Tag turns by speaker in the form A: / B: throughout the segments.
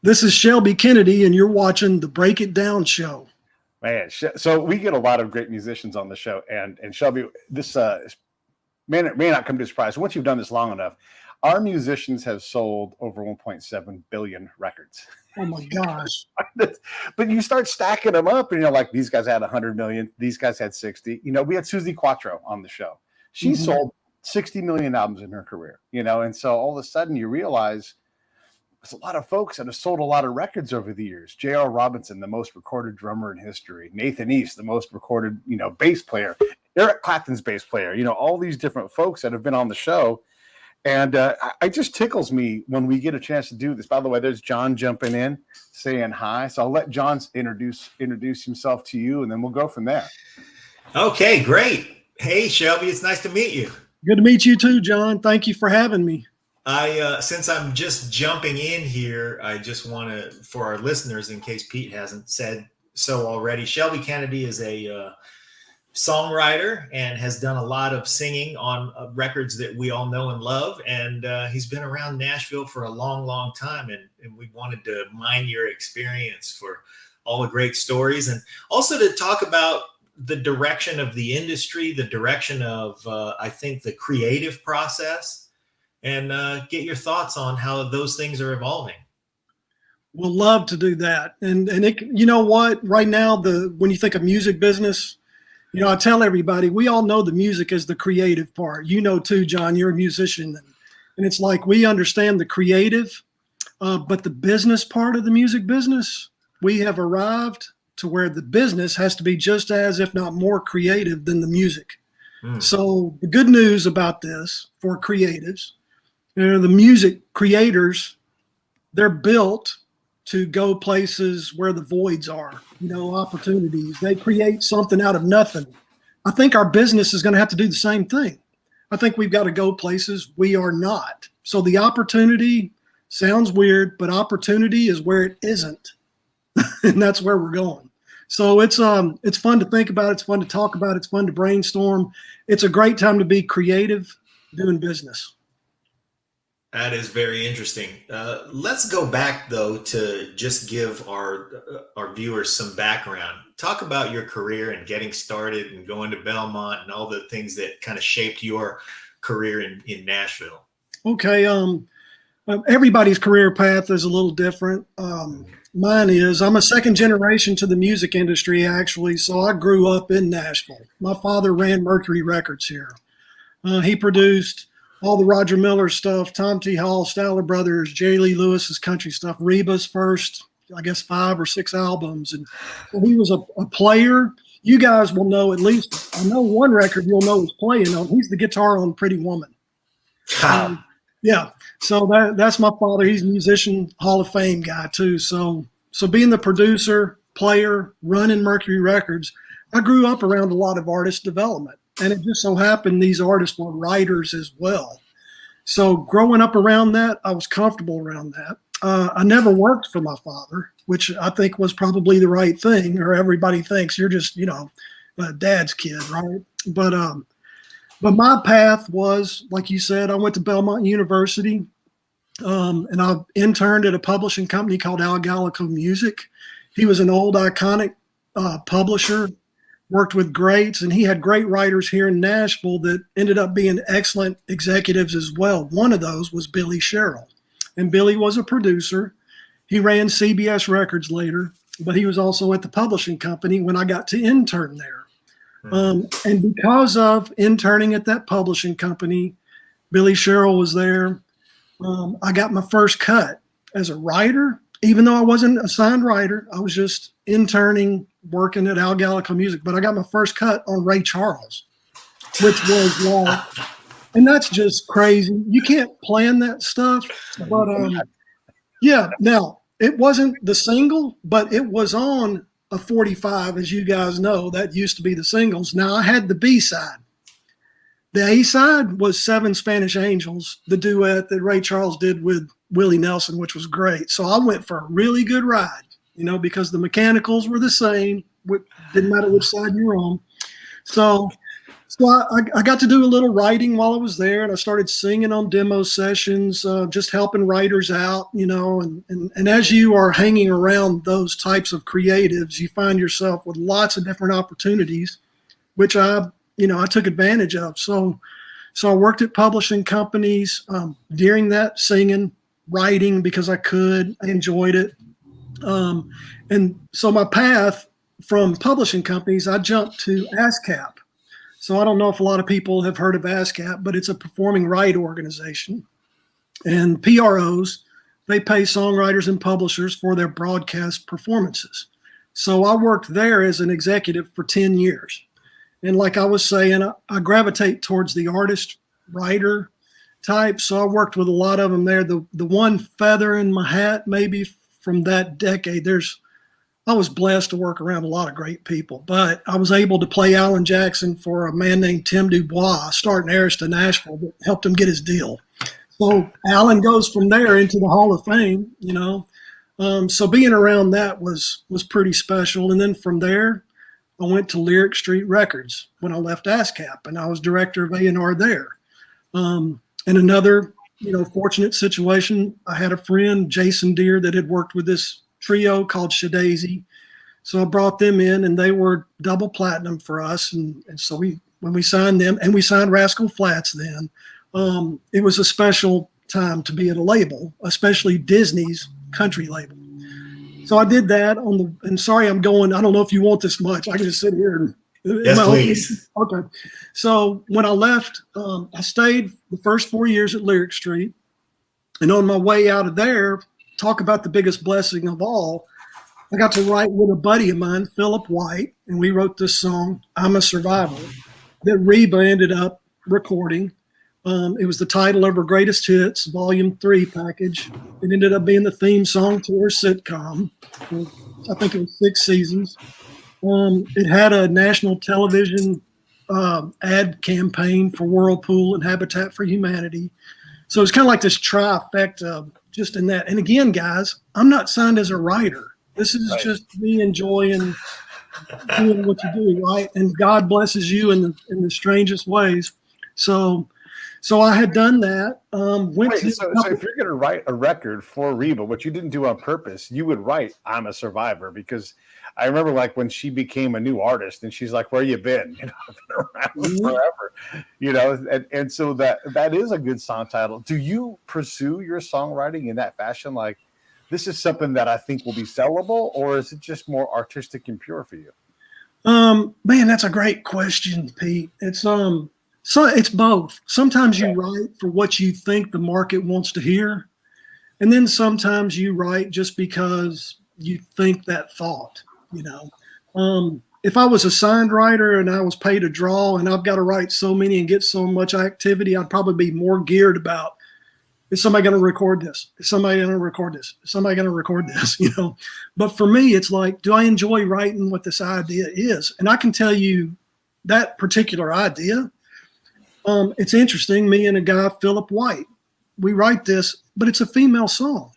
A: This is Shelby Kennedy, and you're watching the Break It Down Show.
B: Man, so we get a lot of great musicians on the show, and Shelby, this may not come to a surprise. Once you've done this long enough, our musicians have sold over 1.7 billion records.
A: Oh my gosh!
B: But you start stacking them up, and you're like, these guys had 100 million, these guys had 60. We had Susie Quattro on the show. She sold 60 million albums in her career. And so all of a sudden you realize there's a lot of folks that have sold a lot of records over the years. J.R. Robinson, the most recorded drummer in history. Nathan East, the most recorded, bass player. Eric Clapton's bass player. All these different folks that have been on the show. And it just tickles me when we get a chance to do this. By the way, there's John jumping in, saying hi. So I'll let John introduce himself to you, and then we'll go from there.
C: Okay, great. Hey, Shelby, it's nice to meet you.
A: Good to meet you too, John. Thank you for having me.
C: Since I'm just jumping in here, I just want to, for our listeners, in case Pete hasn't said so already, Shelby Kennedy is a songwriter and has done a lot of singing on records that we all know and love. And he's been around Nashville for a long, long time. And we wanted to mine your experience for all the great stories, and also to talk about the direction of the industry, the direction of, I think, the creative process, and get your thoughts on how those things are evolving.
A: We'll love to do that. And you know what? Right now, when you think of music business, I tell everybody, we all know the music is the creative part. Too, John, you're a musician. And it's like we understand the creative, but the business part of the music business, we have arrived to where the business has to be just as, if not more, creative than the music. So the good news about this for creatives, the music creators, they're built to go places where the voids are, opportunities. They create something out of nothing. I think our business is going to have to do the same thing. I think we've got to go places we are not. So the opportunity sounds weird, but opportunity is where it isn't. And that's where we're going. So it's fun to think about. It's fun to talk about. It's fun to brainstorm. It's a great time to be creative doing business.
C: That is very interesting. Let's go back, though, to just give our viewers some background. Talk about your career and getting started and going to Belmont and all the things that kind of shaped your career in Nashville.
A: Okay. Everybody's career path is a little different. Mine is, I'm a second generation to the music industry, actually. So I grew up in Nashville. My father ran Mercury Records here. He produced all the Roger Miller stuff, Tom T. Hall, Statler Brothers, Jerry Lee Lewis's country stuff, Reba's first, 5 or 6 albums. And he was a player. You guys will know at least, I know one record you'll know he's playing on. He's the guitar on Pretty Woman. Yeah. So that's my father. He's a musician, Hall of Fame guy too. So being the producer, player, running Mercury Records, I grew up around a lot of artist development. And it just so happened these artists were writers as well. So growing up around that, I was comfortable around that. I never worked for my father, which I think was probably the right thing, or everybody thinks you're just, dad's kid, right? But my path was, like you said, I went to Belmont University, and I interned at a publishing company called Al Gallico Music. He was an old iconic publisher, worked with greats, and he had great writers here in Nashville that ended up being excellent executives as well. One of those was Billy Sherrill, and Billy was a producer. He ran CBS Records later, but he was also at the publishing company when I got to intern there. And because of interning at that publishing company, Billy Sherrill was there. I got my first cut as a writer, even though I wasn't a signed writer. I was just interning, working at Al Gallico Music. But I got my first cut on Ray Charles, which was like, and that's just crazy. You can't plan that stuff. But yeah, now it wasn't the single, but it was on a 45, as you guys know. That used to be the singles. Now I had the B side. The A side was Seven Spanish Angels, the duet that Ray Charles did with Willie Nelson, which was great. So I went for a really good ride, because the mechanicals were the same. Didn't matter which side you were on. So So I got to do a little writing while I was there, and I started singing on demo sessions, just helping writers out, and as you are hanging around those types of creatives, you find yourself with lots of different opportunities, which I took advantage of. So I worked at publishing companies during that, singing, writing because I could. I enjoyed it. And so my path from publishing companies, I jumped to ASCAP. So I don't know if a lot of people have heard of ASCAP, but it's a performing right organization. And PROs, they pay songwriters and publishers for their broadcast performances. So I worked there as an executive for 10 years. And like I was saying, I gravitate towards the artist writer type. So I worked with a lot of them there. The one feather in my hat, maybe from that decade, I was blessed to work around a lot of great people, but I was able to play Alan Jackson for a man named Tim Dubois, starting heirs to Nashville, that helped him get his deal. So Alan goes from there into the Hall of Fame, So being around that was pretty special. And then from there, I went to Lyric Street Records when I left ASCAP, and I was director of A&R there. And another, fortunate situation, I had a friend, Jason Deere, that had worked with this trio called Shadazy. So I brought them in, and they were double platinum for us. And so when we signed them, and we signed Rascal Flatts then, it was a special time to be at a label, especially Disney's country label. So I did that and sorry, I don't know if you want this much. I can just sit here and.
C: Yes, please.
A: Okay. So when I left, I stayed the first 4 years at Lyric Street. And on my way out of there, talk about the biggest blessing of all, I got to write with a buddy of mine, Philip White, and we wrote this song, I'm a Survivor, that Reba ended up recording. It was the title of her Greatest Hits, Volume 3 package. It ended up being the theme song to her sitcom. I think it was 6 seasons. It had a national television ad campaign for Whirlpool and Habitat for Humanity. So it's kind of like this trifecta just in that. And again, guys, I'm not signed as a writer. This is just me enjoying doing what you do, right? And God blesses you in the strangest ways. So I had done that.
B: So if you're going to write a record for Reba, what you didn't do on purpose, you would write "I'm a Survivor," because I remember like when she became a new artist, and she's like, "Where you been? I've been around forever." And so that is a good song title. Do you pursue your songwriting in that fashion? Like, this is something that I think will be sellable, or is it just more artistic and pure for you?
A: Man, that's a great question, Pete. So it's both. Sometimes you write for what you think the market wants to hear. And then sometimes you write just because you think that thought, If I was a signed writer and I was paid a draw and I've got to write so many and get so much activity, I'd probably be more geared about, is somebody going to record this? Is somebody going to record this? Is somebody going to record this? But for me, it's like, do I enjoy writing what this idea is? And I can tell you that particular idea. It's interesting. Me and a guy, Philip White, we write this, but it's a female song.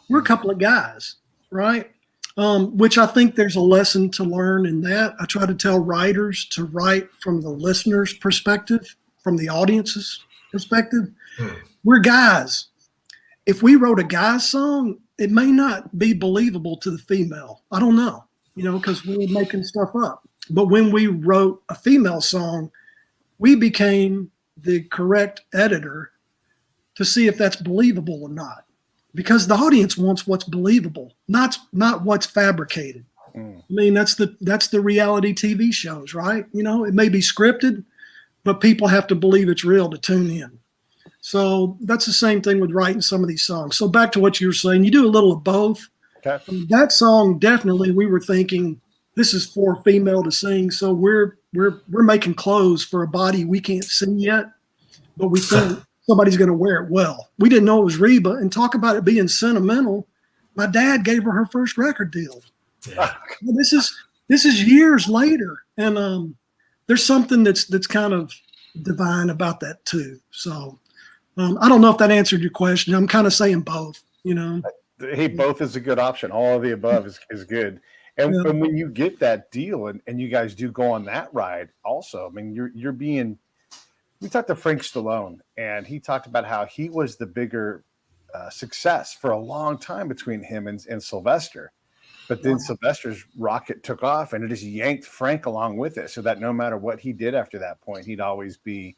A: We're a couple of guys, right? Which I think there's a lesson to learn in that. I try to tell writers to write from the listener's perspective, from the audience's perspective. We're guys. If we wrote a guy's song, it may not be believable to the female. I don't know, because we're making stuff up. But when we wrote a female song, we became the correct editor to see if that's believable or not, because the audience wants what's believable, not what's fabricated. I mean, that's the reality TV shows, right? It may be scripted, but people have to believe it's real to tune in. So that's the same thing with writing some of these songs. So back to what you were saying, you do a little of both. Okay. That song, definitely, we were thinking this is for a female to sing. So we're making clothes for a body we can't see yet, but we think somebody's going to wear it well. We didn't know it was Reba. And talk about it being sentimental. My dad gave her her first record deal. Yeah. This is years later, and there's something that's kind of divine about that too. So I don't know if that answered your question. I'm kind of saying both.
B: Hey, both is a good option. All of the above is good. And,
A: Yeah.
B: and when you get that deal and you guys do go on that ride also, I mean, you're being, we talked to Frank Stallone and he talked about how he was the bigger success for a long time between him and Sylvester. But then Sylvester's rocket took off and it just yanked Frank along with it. So that no matter what he did after that point, he'd always be,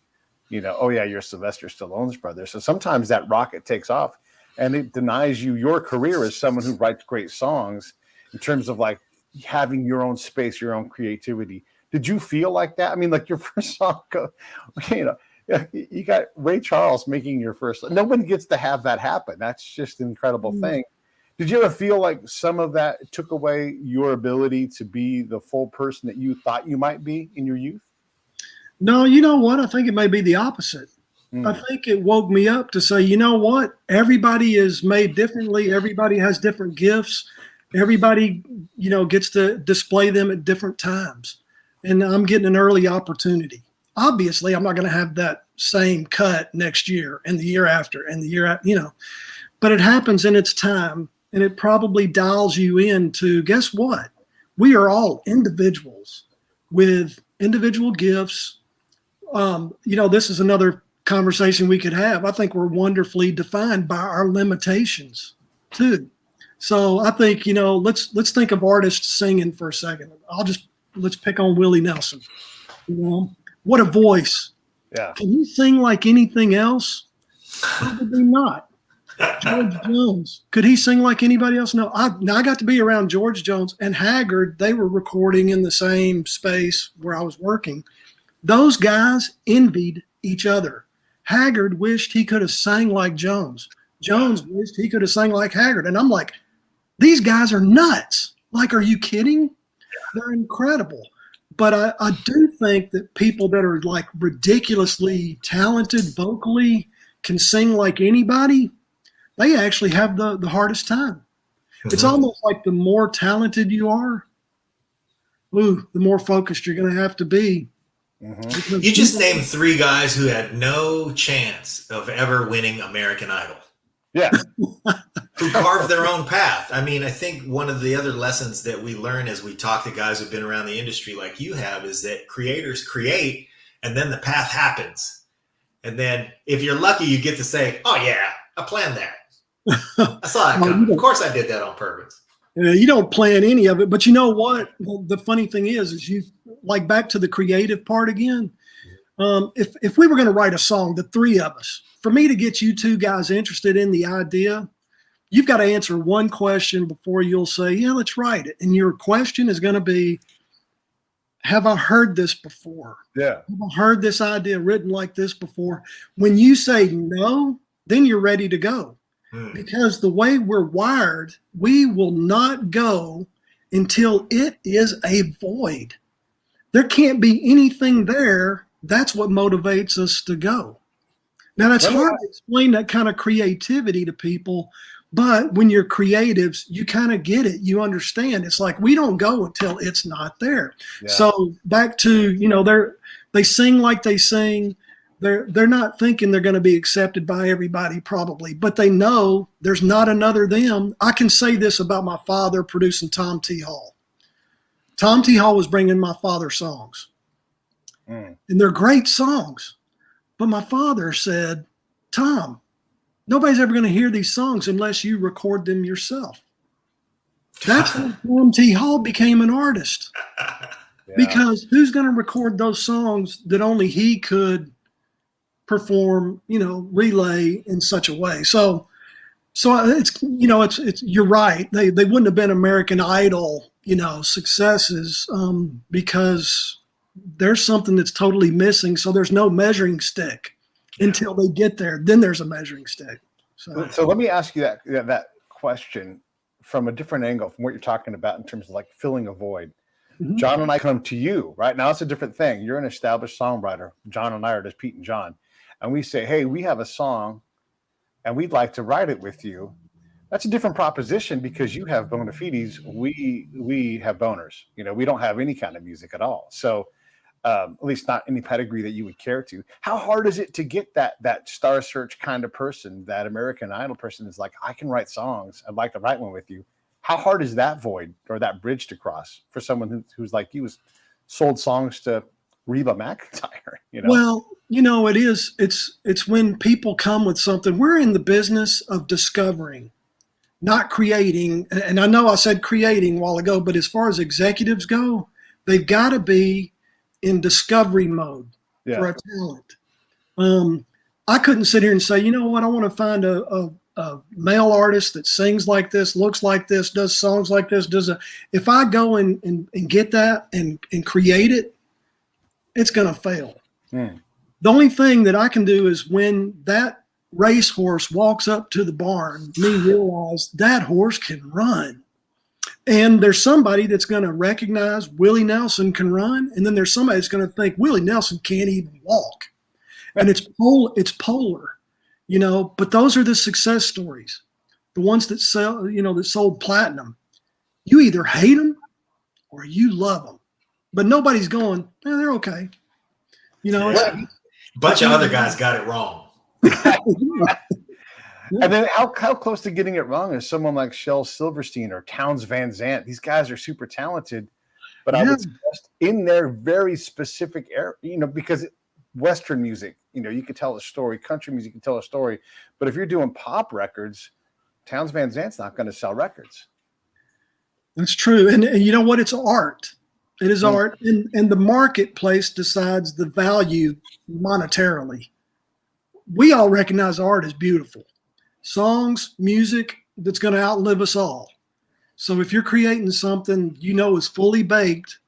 B: oh yeah, you're Sylvester Stallone's brother. So sometimes that rocket takes off and it denies you your career as someone who writes great songs in terms of like having your own space, your own creativity. Did you feel like that? I mean, like your first song, you got Ray Charles making your first, no one gets to have that happen. That's just an incredible thing. Did you ever feel like some of that took away your ability to be the full person that you thought you might be in your youth?
A: No, you know what? I think it may be the opposite. I think it woke me up to say, you know what? Everybody is made differently. Everybody has different gifts. Everybody, gets to display them at different times. And I'm getting an early opportunity. Obviously, I'm not going to have that same cut next year and the year after and the year after, but it happens in its time. And it probably dials you into, guess what? We are all individuals with individual gifts. This is another conversation we could have. I think we're wonderfully defined by our limitations too. So I think, let's think of artists singing for a second. Let's pick on Willie Nelson. What a voice.
B: Yeah.
A: Can he sing like anything else? Probably not. George Jones. Could he sing like anybody else? No. I got to be around George Jones and Haggard. They were recording in the same space where I was working. Those guys envied each other. Haggard wished he could have sang like Jones. Jones wished he could have sang like Haggard. And I'm like, these guys are nuts. Like, are you kidding? They're incredible. But I do think that people that are like ridiculously talented vocally can sing like anybody. They actually have the hardest time. It's almost like the more talented you are, the more focused you're going to have to be.
C: You just named 3 guys who had no chance of ever winning American Idol.
B: Yeah.
C: Who carved their own path. I mean, I think one of the other lessons that we learn as we talk to guys who've been around the industry like you have is that creators create and then the path happens. And then if you're lucky, you get to say, oh yeah, I planned that. I saw it coming. Of course I did that on purpose.
A: You don't plan any of it, but you know what? The funny thing is you like back to the creative part again. If we were going to write a song, the 3 of us, for me to get you 2 guys interested in the idea, you've got to answer one question before you'll say, yeah, let's write it. And your question is going to be, have I heard this before?
B: Yeah.
A: Have I heard this idea written like this before? When you say no, then you're ready to go. Because the way we're wired, we will not go until it is a void. There can't be anything there. That's what motivates us to go. Now, that's hard to explain that kind of creativity to people, but when you're creatives, you kind of get it. You understand. It's like we don't go until it's not there. Yeah. So back to, they sing like they sing. They're not thinking they're going to be accepted by everybody probably, but they know there's not another them. I can say this about my father producing Tom T. Hall. Tom T. Hall was bringing my father songs, and they're great songs. But my father said, Tom, nobody's ever going to hear these songs unless you record them yourself. That's how Tom T. Hall became an artist. Because who's going to record those songs that only he could perform, relay in such a way. So it's, you're right. They wouldn't have been American Idol, successes because there's something that's totally missing. So there's no measuring stick until they get there. Then there's a measuring stick.
B: So let me ask you that question from a different angle from what you're talking about in terms of like filling a void. Mm-hmm. John and I come to you right now. It's a different thing. You're an established songwriter. John and I are just Pete and John. And we say, hey, we have a song and we'd like to write it with you. That's a different proposition because you have bona fides. We have boners. We don't have any kind of music at all. So at least not any pedigree that you would care to. How hard is it to get that Star Search kind of person, that American Idol person is like, I can write songs. I'd like to write one with you. how hard is that void or that bridge to cross for someone who's like you, was sold songs to Reba McEntire, you know?
A: Well, it is. It's when people come with something. We're in the business of discovering, not creating. And I know I said creating a while ago, but as far as executives go, they've got to be in discovery mode for a talent. I couldn't sit here and say, you know what, I want to find a male artist that sings like this, looks like this, does songs like this, if I go and get that and create it, it's going to fail. The only thing that I can do is when that racehorse walks up to the barn, me realize that horse can run. And there's somebody that's going to recognize Willie Nelson can run. And then there's somebody that's going to think Willie Nelson can't even walk. And it's polar, but those are the success stories. The ones that sell, that sold platinum. You either hate them or you love them, but nobody's going, they're okay.
C: A bunch of other guys got it wrong.
B: And then how close to getting it wrong is someone like Shel Silverstein or Townes Van Zandt? These guys are super talented, but I would suggest in their very specific area, because Western music, you could tell a story, country music can tell a story, but if you're doing pop records, Townes Van Zandt's not going to sell records.
A: That's true. And you know what? It's art. It is art. And the marketplace decides the value monetarily. We all recognize art is beautiful. Songs, music, that's going to outlive us all. So if you're creating something is fully baked,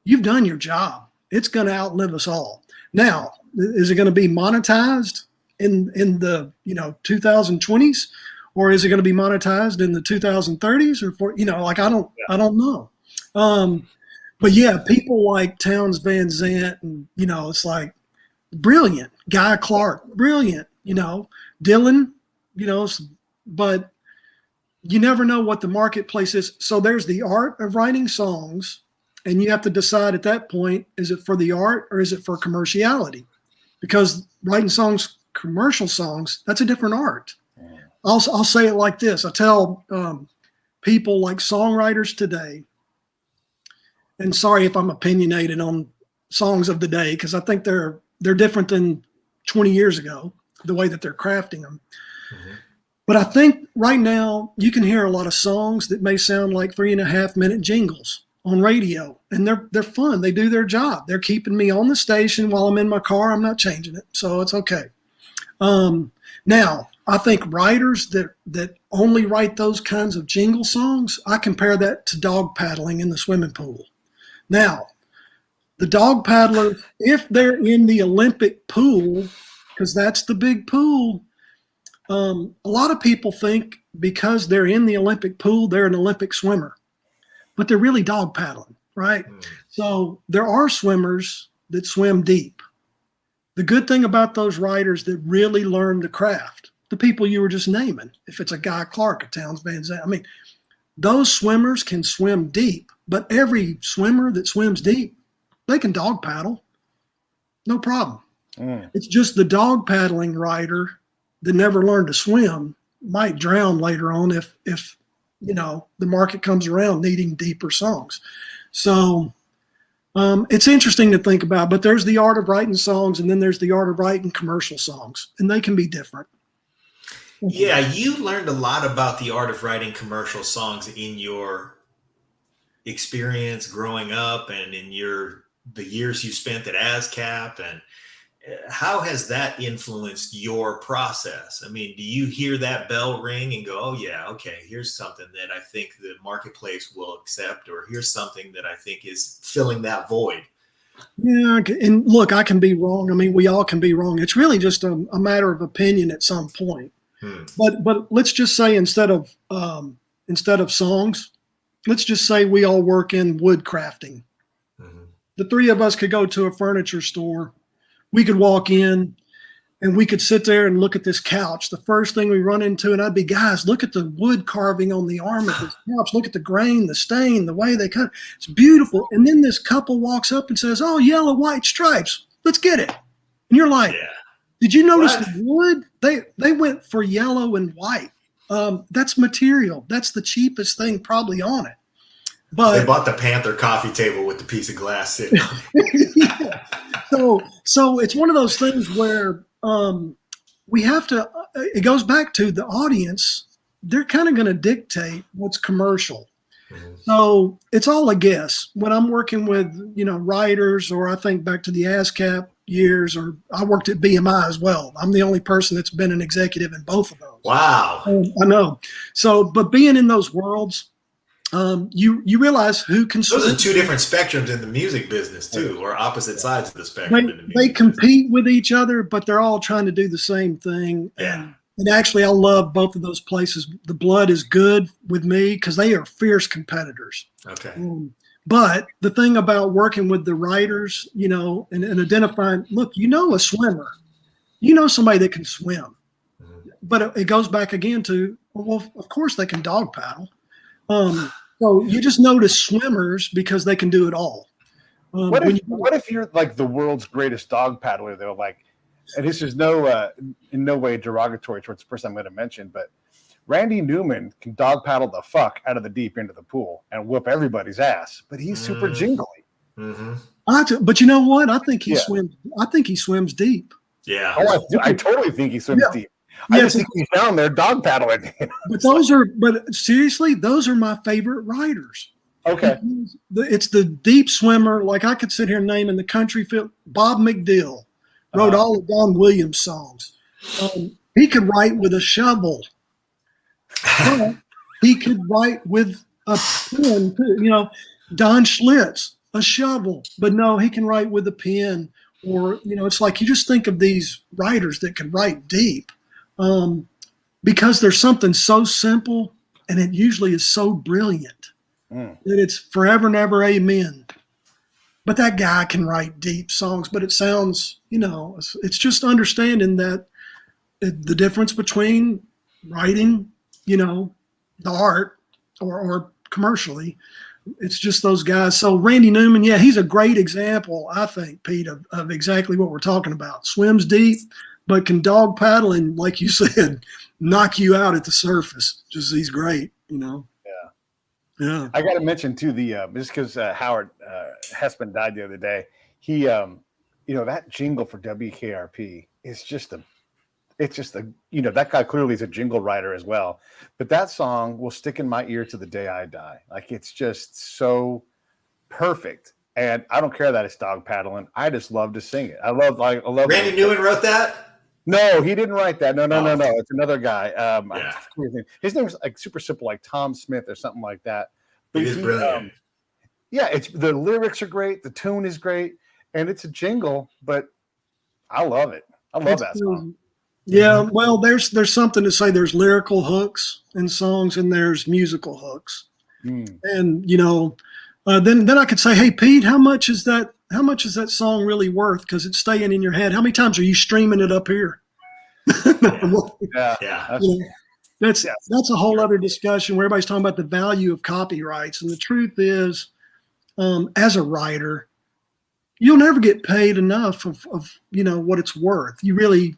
A: you've done your job. It's going to outlive us all. Now, is it going to be monetized in the 2020s, or is it going to be monetized in the 2030s, or I don't know. But yeah, people like Townes Van Zandt, and it's like brilliant. Guy Clark, brilliant. Dylan, but you never know what the marketplace is. So there's the art of writing songs. And you have to decide at that point, is it for the art or is it for commerciality? Because writing songs, commercial songs, that's a different art. I'll say it like this. I tell people like songwriters today, and sorry if I'm opinionated on songs of the day, because I think they're different than 20 years ago, the way that they're crafting them. Mm-hmm. But I think right now you can hear a lot of songs that may sound like 3.5-minute jingles on radio, and they're fun. They do their job. They're keeping me on the station while I'm in my car. I'm not changing it, so it's okay. Now, I think writers that only write those kinds of jingle songs, I compare that to dog paddling in the swimming pool. Now, the dog paddler, if they're in the Olympic pool, because that's the big pool, a lot of people think because they're in the Olympic pool, they're an Olympic swimmer. But they're really dog paddling, right? So there are swimmers that swim deep. The good thing about those writers that really learn the craft, the people you were just naming, if it's a Guy Clark, a Townes Van Zandt, those swimmers can swim deep, but every swimmer that swims deep, they can dog paddle, no problem. It's just the dog paddling writer that never learned to swim might drown later on if the market comes around needing deeper songs. So it's interesting to think about, but there's the art of writing songs, and then there's the art of writing commercial songs, and they can be different.
C: Yeah, you learned a lot about the art of writing commercial songs in your experience growing up and in the years you spent at ASCAP. And how has that influenced your process? Do you hear that bell ring and go, oh yeah, okay, here's something that I think the marketplace will accept, or here's something that I think is filling that void?
A: Yeah, and look, I can be wrong. We all can be wrong. It's really just a matter of opinion at some point. But let's just say instead of songs, let's just say we all work in wood crafting. The three of us could go to a furniture store. We could walk in and we could sit there and look at this couch. The first thing we run into, and I'd be, guys, look at the wood carving on the arm of this couch. Look at the grain, the stain, the way they cut. It's beautiful. And then this couple walks up and says, oh, yellow, white stripes. Let's get it. And you're like, did you notice the wood? They went for yellow and white. That's material. That's the cheapest thing probably on it.
C: They
A: But
C: bought the Panther coffee table with the piece of glass sitting on
A: yeah. So it's one of those things where we have to. It goes back to the audience. They're kind of going to dictate what's commercial.
C: it. Mhm.
A: So it's all a guess. When I'm working with writers, or I think back to the ASCAP years, or I worked at BMI as well. I'm the only person that's been an executive in both of those.
C: Wow.
A: I know. So, but being in those worlds, you realize who can
C: Those are
A: swim.
C: two different spectrums in the music business too, or opposite sides of the spectrum in the music
A: They
C: business.
A: compete with each other, but they're all trying to do the same thing.
C: Yeah.
A: And actually, I love both of those places. The blood is good with me because they are fierce competitors.
C: Okay.
A: But the thing about working with the writers, and identifying, look, a swimmer, somebody that can swim.
C: Mhm.
A: But it goes back again to, well, of course they can dog paddle. So you just notice swimmers because they can do it all.
B: What if you're like the world's greatest dog paddler, though? Like, and this is in no way derogatory towards the person I'm going to mention, but Randy Newman can dog paddle the fuck out of the deep into the pool and whoop everybody's ass, but he's super jingly.
C: Mm-hmm.
A: But you know what? I think he
B: Yeah.
A: swims. I think he swims deep.
C: Yeah.
B: Oh, I totally think he swims
A: Yeah.
B: deep. I
A: Yes.
B: just think he's down there dog paddling.
A: But seriously, those are my favorite writers.
B: Okay.
A: It's the deep swimmer. Like I could sit here and name in the country field. Bob McDill wrote all of Don Williams songs. He could write with a shovel. But he could write with a pen too. Don Schlitz, a shovel. But no, he can write with a pen. Or, it's like you just think of these writers that can write deep. Because there's something so simple, and it usually is so brilliant that it's forever and ever amen. But that guy can write deep songs, but it sounds, it's just understanding that the difference between writing, the art or commercially, it's just those guys. So Randy Newman, yeah, he's a great example, I think, Pete, of exactly what we're talking about. Swims deep, but can dog paddle and, like you said, knock you out at the surface. He's great,
B: Yeah.
A: Yeah.
B: I got to mention too just because Howard Hessman died the other day. He, that jingle for WKRP is that guy clearly is a jingle writer as well. But that song will stick in my ear to the day I die. Like it's just so perfect. And I don't care that it's dog paddling. I just love to sing it. I love.
C: Randy Newman wrote that?
B: No, he didn't write that. No. It's another guy.
C: Yeah.
B: His name was like super simple, like Tom Smith or something like that. But
C: It is brilliant.
B: It's the lyrics are great, the tune is great, and it's a jingle. But I love it. I love that song.
A: Yeah, well, there's something to say. There's lyrical hooks in songs, and there's musical hooks. And then I could say, hey, Pete, how much is that song really worth? Because it's staying in your head. How many times are you streaming it up here?
C: Yeah.
A: That's a whole other discussion where everybody's talking about the value of copyrights. And the truth is, as a writer, you'll never get paid enough of what it's worth. You really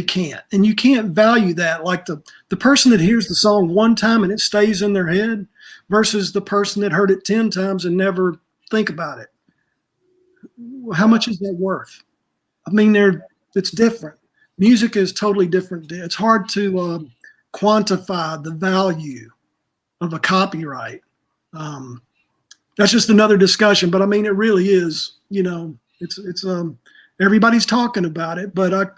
A: can't. And you can't value that like the person that hears the song one time and it stays in their head versus the person that heard it 10 times and never think about it. How much is that worth? I mean, it's different. Music is totally different. It's hard to quantify the value of a copyright. That's just another discussion, but I mean, it really is, it's everybody's talking about it, but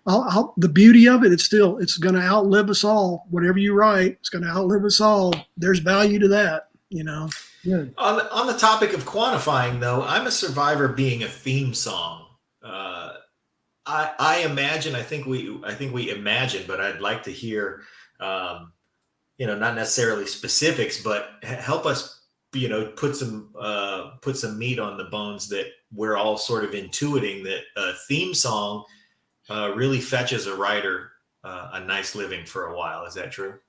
A: the beauty of it, it's going to outlive us all. Whatever you write, it's going to outlive us all. There's value to that, Yeah.
C: On the topic of quantifying, though, I'm a survivor being a theme song. I imagine. I think we imagine, but I'd like to hear, not necessarily specifics, but help us, put some meat on the bones that we're all sort of intuiting that a theme song really fetches a writer a nice living for a while. Is that true?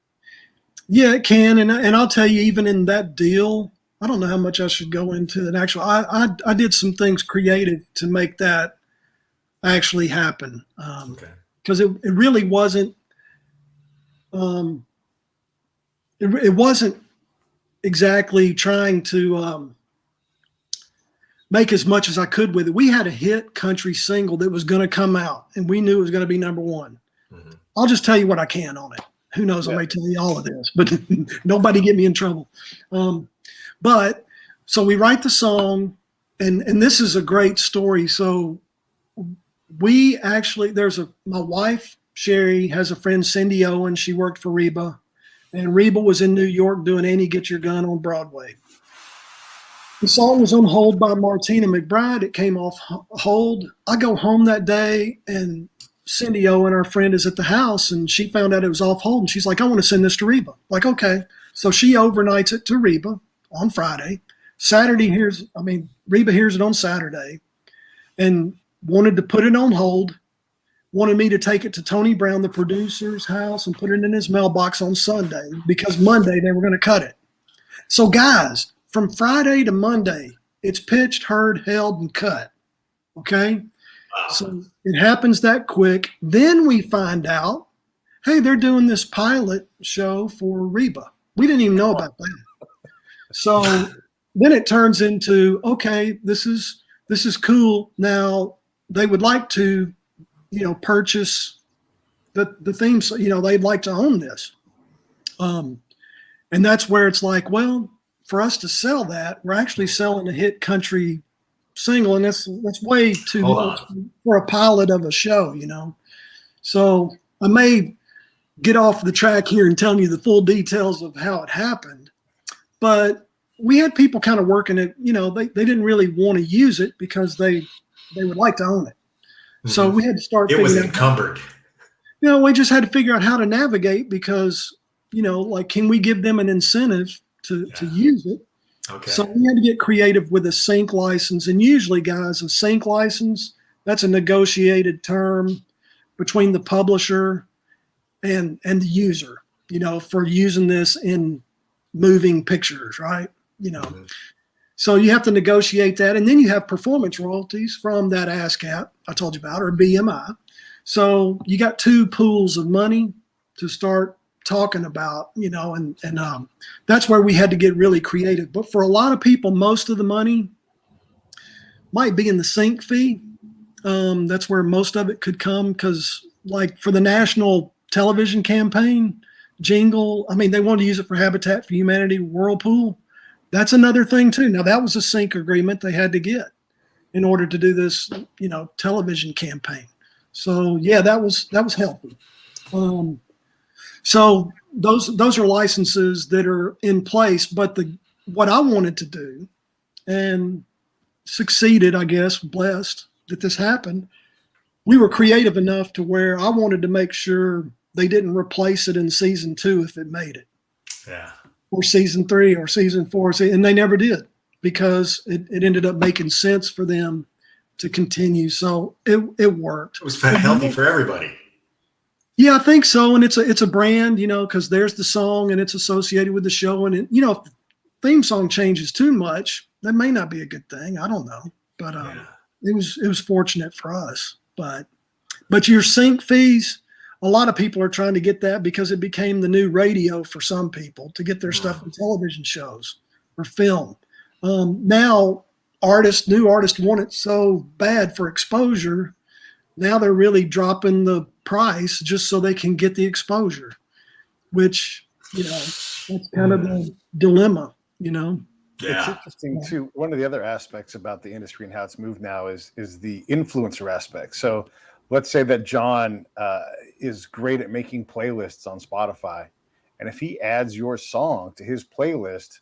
A: Yeah, it can. And I'll tell you, even in that deal, I don't know how much I should go into it. Actually, I did some things creative to make that actually happen.
C: Okay.
A: Because it really wasn't, it wasn't exactly trying to make as much as I could with it. We had a hit country single that was going to come out, and we knew it was going to be number one. Mm-hmm. I'll just tell you what I can on it. Who knows? Yeah. I may tell you all of this, but nobody get me in trouble. But so we write the song, and this is a great story. So we actually, my wife, Sherry, has a friend, Cindy Owen. She worked for Reba, and Reba was in New York doing Annie Get Your Gun on Broadway. The song was on hold by Martina McBride. It came off hold. I go home that day, and Cindy Owen, our friend, is at the house, and she found out it was off hold, and she's like, I want to send this to Reba. Like, okay. So she overnights it to Reba on Friday. Reba hears it on Saturday and wanted to put it on hold, wanted me to take it to Tony Brown, the producer's house, and put it in his mailbox on Sunday because Monday they were going to cut it. So guys, from Friday to Monday, it's pitched, heard, held, and cut. Okay? Wow. So it happens that quick. Then we find out, hey, they're doing this pilot show for Reba. We didn't even know about that. So then it turns into, okay, this is cool. Now they would like to, purchase the theme. So, they'd like to own this. And that's where it's like, well, for us to sell that, we're actually selling a hit country single, and that's way too much for a pilot of a show, So I may get off the track here and telling you the full details of how it happened, but we had people kind of working it. They didn't really want to use it because they would like to own it. Mm-hmm. So we had to start.
C: It was encumbered.
A: We just had to figure out how to navigate because, can we give them an incentive to use it? Okay. So we had to get creative with a sync license. And usually, guys, a sync license, that's a negotiated term between the publisher and the user, for using this in moving pictures, right? Mm-hmm. So you have to negotiate that. And then you have performance royalties from that ASCAP I told you about, or BMI. So you got two pools of money to start talking about, and that's where we had to get really creative. But for a lot of people, most of the money might be in the sync fee. That's where most of it could come because, like, for the national television campaign jingle, they wanted to use it for Habitat for Humanity Whirlpool. That's another thing too. Now that was a sync agreement they had to get in order to do this, television campaign. So yeah, that was healthy. So those are licenses that are in place, but what I wanted to do and succeeded, I guess, blessed that this happened. We were creative enough to where I wanted to make sure they didn't replace it in season 2 if it made it. Yeah. Or season 3 or season 4. And they never did because it ended up making sense for them to continue. So it worked.
C: It was healthy for everybody.
A: Yeah, I think so. And it's a brand, because there's the song and it's associated with the show. And, if the theme song changes too much, that may not be a good thing. I don't know. But it was fortunate for us. But your sync fees, a lot of people are trying to get that because it became the new radio for some people to get their stuff in television shows or film. Now new artists want it so bad for exposure. Now they're really dropping the price just so they can get the exposure, which, that's kind of the dilemma,
B: Yeah. It's interesting too. One of the other aspects about the industry and how it's moved now is the influencer aspect. So let's say that John is great at making playlists on Spotify. And if he adds your song to his playlist,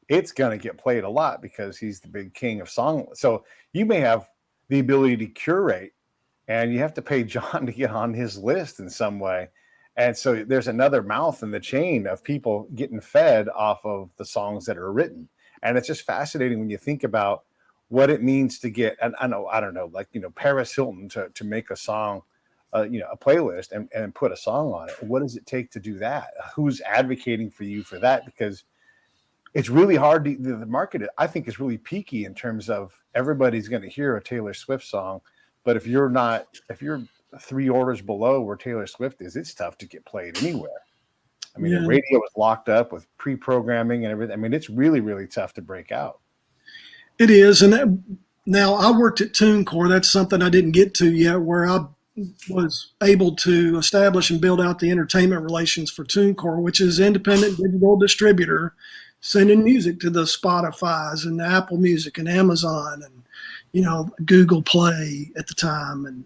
B: it's going to get played a lot because he's the big king of song. So you may have the ability to curate, and you have to pay John to get on his list in some way. And so there's another mouth in the chain of people getting fed off of the songs that are written. And it's just fascinating when you think about what it means to get, and I don't know, like, Paris Hilton to make a song, a playlist and put a song on it. What does it take to do that? Who's advocating for you for that? Because it's really hard the market, I think, is really peaky in terms of everybody's going to hear a Taylor Swift song. But if you're 3 orders below where Taylor Swift is, it's tough to get played anywhere. I mean, the radio was locked up with pre-programming and everything. I mean, it's really, really tough to break out.
A: It is. And now I worked at TuneCore. That's something I didn't get to yet, where I was able to establish and build out the entertainment relations for TuneCore, which is independent digital distributor sending music to the Spotify's and the Apple Music and Amazon and, Google Play at the time and,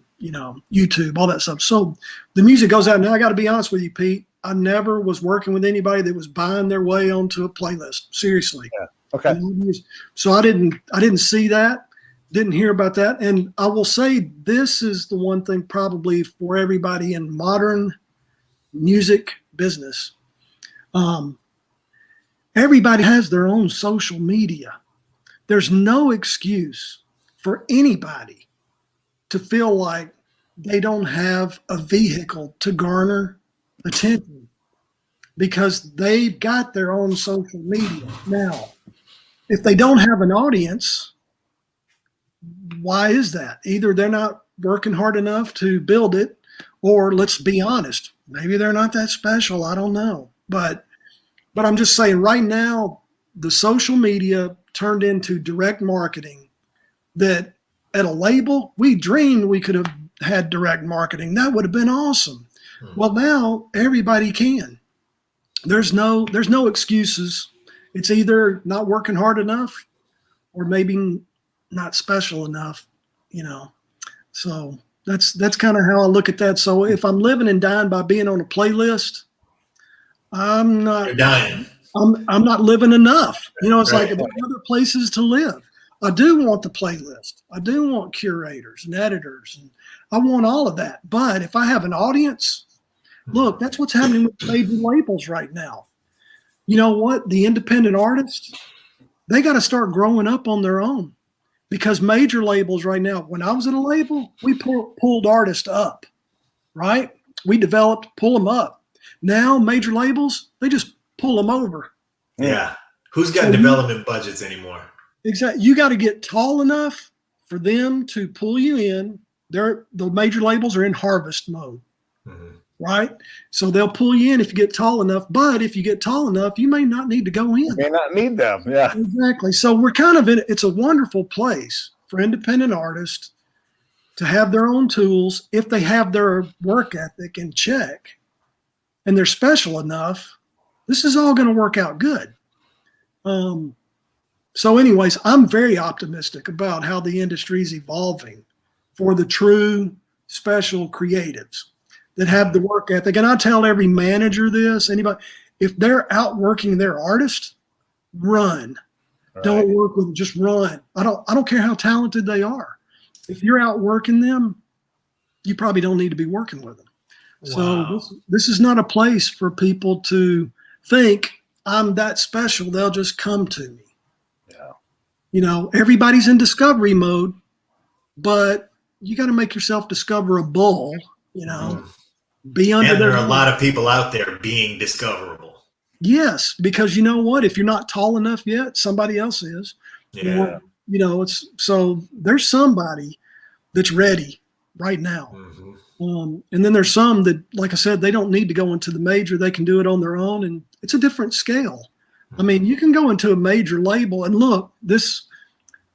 A: YouTube, all that stuff. So the music goes out. Now I got to be honest with you, Pete. I never was working with anybody that was buying their way onto a playlist. Seriously.
B: Yeah. Okay.
A: So I didn't see that, didn't hear about that. And I will say this is the one thing probably for everybody in modern music business. Everybody has their own social media. There's no excuse for anybody to feel like they don't have a vehicle to garner attention because they've got their own social media. Now, if they don't have an audience, why is that? Either they're not working hard enough to build it, or let's be honest, maybe they're not that special. I don't know. But I'm just saying right now, the social media turned into direct marketing that at a label, we dreamed we could have had direct marketing. That would have been awesome. Well, now everybody can. There's no excuses. It's either not working hard enough or maybe not special enough, So that's kind of how I look at that. So if I'm living and dying by being on a playlist, I'm not.
C: You're dying.
A: I'm not living enough. It's
C: Right.
A: like there are other places to live. I do want the playlist. I do want curators and editors, and I want all of that. But if I have an audience, look, that's what's happening with major labels right now. You know what? The independent artists, they got to start growing up on their own, because major labels right now, when I was at a label, we pulled artists up, right? We developed, pull them up. Now major labels, they just pull them over.
C: Yeah. Who's got development budgets anymore?
A: Exactly. You got to get tall enough for them to pull you in. The major labels are in harvest mode, right? So they'll pull you in if you get tall enough. But if you get tall enough, you may not need to go in.
B: You may not need them. Yeah.
A: Exactly. So we're kind of it's a wonderful place for independent artists to have their own tools if they have their work ethic in check and they're special enough. This is all going to work out good. So anyways, I'm very optimistic about how the industry is evolving for the true special creatives that have the work ethic. And I tell every manager this, anybody, if they're outworking their artist, run. Right. Don't work with them, just run. I don't care how talented they are. If you're outworking them, you probably don't need to be working with them. Wow. So this is not a place for people to think I'm that special. They'll just come to me. Yeah. Everybody's in discovery mode, but you got to make yourself discoverable, be under
C: and
A: there.
C: There are a lot of people out there being discoverable.
A: Yes, because you know what? If you're not tall enough yet, somebody else is.
C: Yeah.
A: It's so there's somebody that's ready right now. And then there's some that, like I said, they don't need to go into the major. They can do it on their own, and it's a different scale. I mean, you can go into a major label and look,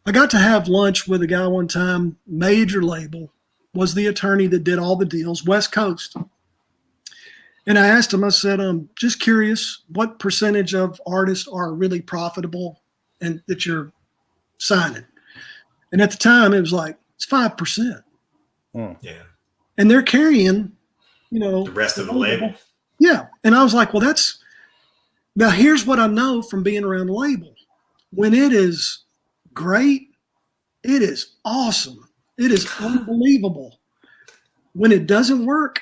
A: I got to have lunch with a guy one time, major label, was the attorney that did all the deals, West Coast. And I asked him, I said, I'm just curious, what percentage of artists are really profitable and that you're signing? And at the time, it was like, it's 5%.
C: Yeah.
A: And they're carrying,
C: the rest of the label.
A: Yeah. And I was like, well, now here's what I know from being around a label. When it is great, it is awesome. It is unbelievable. When it doesn't work,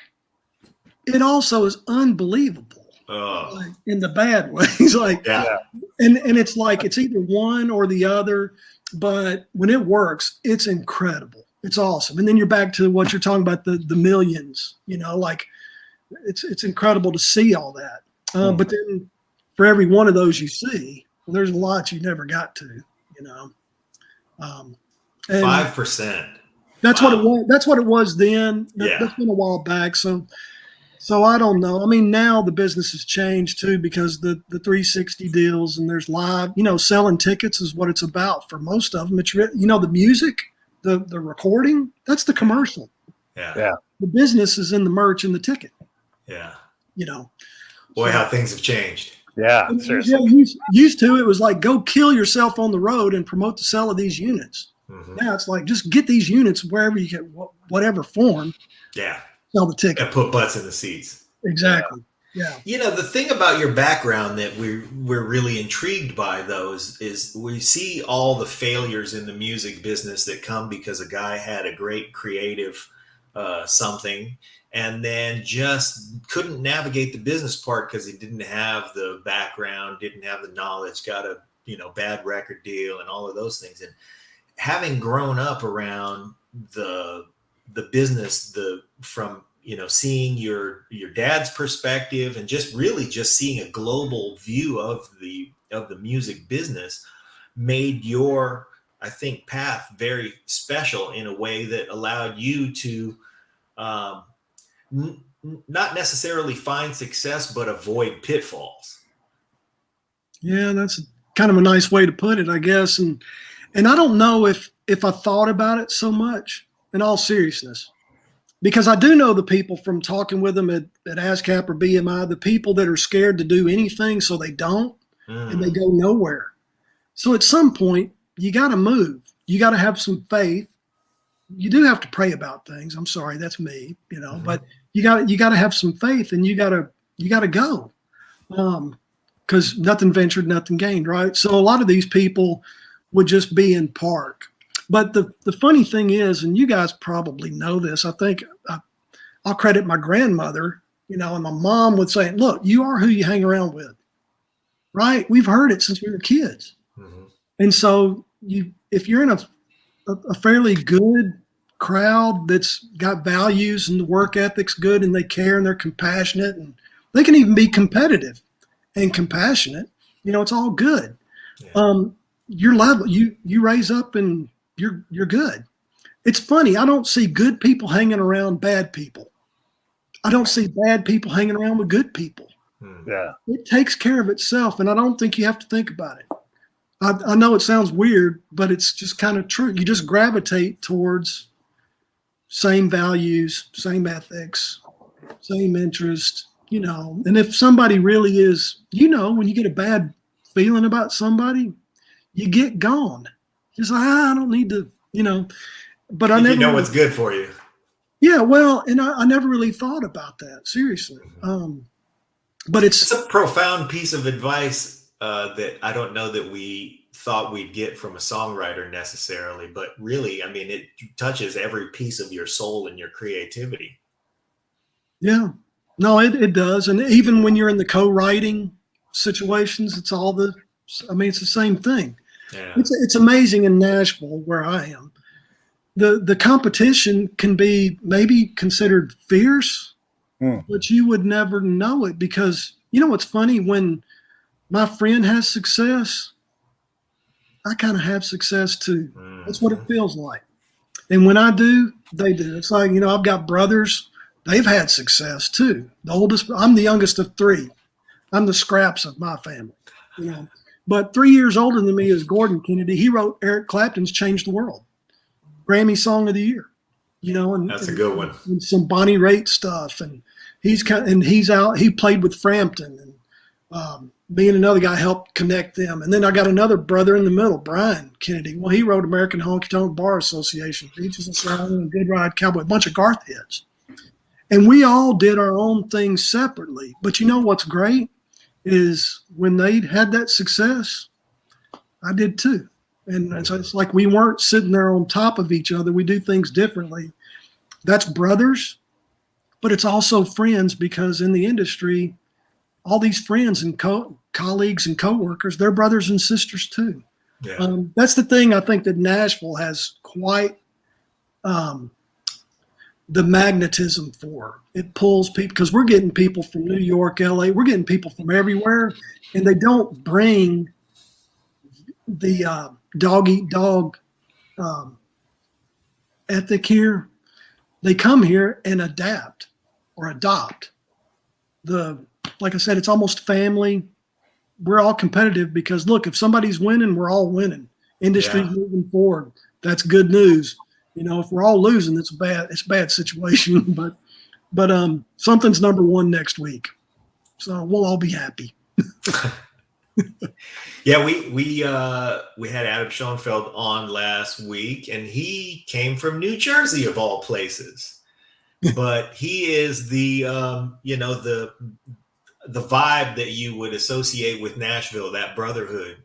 A: it also is unbelievable. Like, in the bad ways. Like,
C: yeah.
A: And it's like, it's either one or the other, but when it works, it's incredible. It's awesome. And then you're back to what you're talking about, the millions, like it's incredible to see all that. But then for every one of those you see, there's a lot you never got to,
C: 5%.
A: That's what it was. That's what it was then.
C: Yeah.
A: That's been a while back. So So I don't know. I mean, now the business has changed too because the 360 deals and there's live. Selling tickets is what it's about for most of them. It's the music, the recording. That's the commercial.
C: Yeah.
A: The business is in the merch and the ticket.
C: Yeah.
A: So,
C: Boy, how things have changed.
B: Yeah, seriously.
A: Yeah, used to it was like go kill yourself on the road and promote the sale of these units.
C: Mm-hmm.
A: Now it's like just get these units wherever you get whatever form.
C: Yeah.
A: Sell the ticket.
C: And put butts in the seats.
A: Exactly. Yeah.
C: The thing about your background that we're really intrigued by, though, is we see all the failures in the music business that come because a guy had a great creative something and then just couldn't navigate the business part because he didn't have the background, didn't have the knowledge, got a bad record deal and all of those things. And having grown up around the business, from seeing your dad's perspective and just seeing a global view of the music business made your, I think, path very special in a way that allowed you to not necessarily find success, but avoid pitfalls.
A: Yeah, that's kind of a nice way to put it, I guess. And I don't know if I thought about it so much in all seriousness, because I do know the people from talking with them at ASCAP or BMI, the people that are scared to do anything, so they don't, and they go nowhere. So at some point, you got to move. You got to have some faith. You do have to pray about things. I'm sorry, that's me, but you got to have some faith, and you got to go, because nothing ventured, nothing gained, right? So a lot of these people would just be in park. But the funny thing is, and you guys probably know this, I think I'll credit my grandmother, and my mom would say, look, you are who you hang around with, right? We've heard it since we were kids. Mm-hmm. And so if you're in a fairly good crowd that's got values and the work ethic's good and they care and they're compassionate and they can even be competitive and compassionate, it's all good. Yeah. Your level, you raise up and you're good. It's funny. I don't see good people hanging around bad people. I don't see bad people hanging around with good people.
B: Yeah.
A: It takes care of itself. And I don't think you have to think about it. I know it sounds weird, but it's just kind of true. You just gravitate towards same values, same ethics, same interest, and if somebody really is, when you get a bad feeling about somebody, you get gone. Just like, I don't need to, but I never
C: know what's good for you.
A: Yeah. Well, and I never really thought about that seriously. But it's
C: a profound piece of advice that I don't know that we thought we'd get from a songwriter necessarily, but really, I mean, it touches every piece of your soul and your creativity.
A: Yeah, no, it does. And even when you're in the co-writing situations, it's it's the same thing.
C: Yeah.
A: It's amazing in Nashville where I am. The competition can be maybe considered fierce, but you would never know it because, what's funny, when my friend has success, I kind of have success too. That's what it feels like. And when I do, they do. It's like, I've got brothers. They've had success too. I'm the youngest of three. I'm the scraps of my family, But 3 years older than me is Gordon Kennedy. He wrote Eric Clapton's "Change the World," Grammy Song of the Year. And
C: that's a good one.
A: And some Bonnie Raitt stuff, and he's out. He played with Frampton, and me and another guy helped connect them. And then I got another brother in the middle, Brian Kennedy. Well, he wrote American Honky Tonk Bar Association, Beaches and Sound, and Good Ride Cowboy, a bunch of Garth hits. And we all did our own things separately. But what's great is when they had that success, I did too. And so it's like we weren't sitting there on top of each other. We do things differently. That's brothers, but it's also friends, because in the industry, all these friends and colleagues and coworkers, they're brothers and sisters too. Yeah. That's the thing I think that Nashville has quite the magnetism for. It pulls people, because we're getting people from New York, LA, we're getting people from everywhere, and they don't bring the dog eat dog ethic here. They come here and adapt or adopt. like I said, it's almost family. We're all competitive because look, if somebody's winning, we're all winning. Industry's moving forward. That's good news. If we're all losing, it's a bad situation. But something's number one next week, so we'll all be happy.
C: Yeah, we had Adam Schoenfeld on last week, and he came from New Jersey of all places. But he is the vibe that you would associate with Nashville. That brotherhood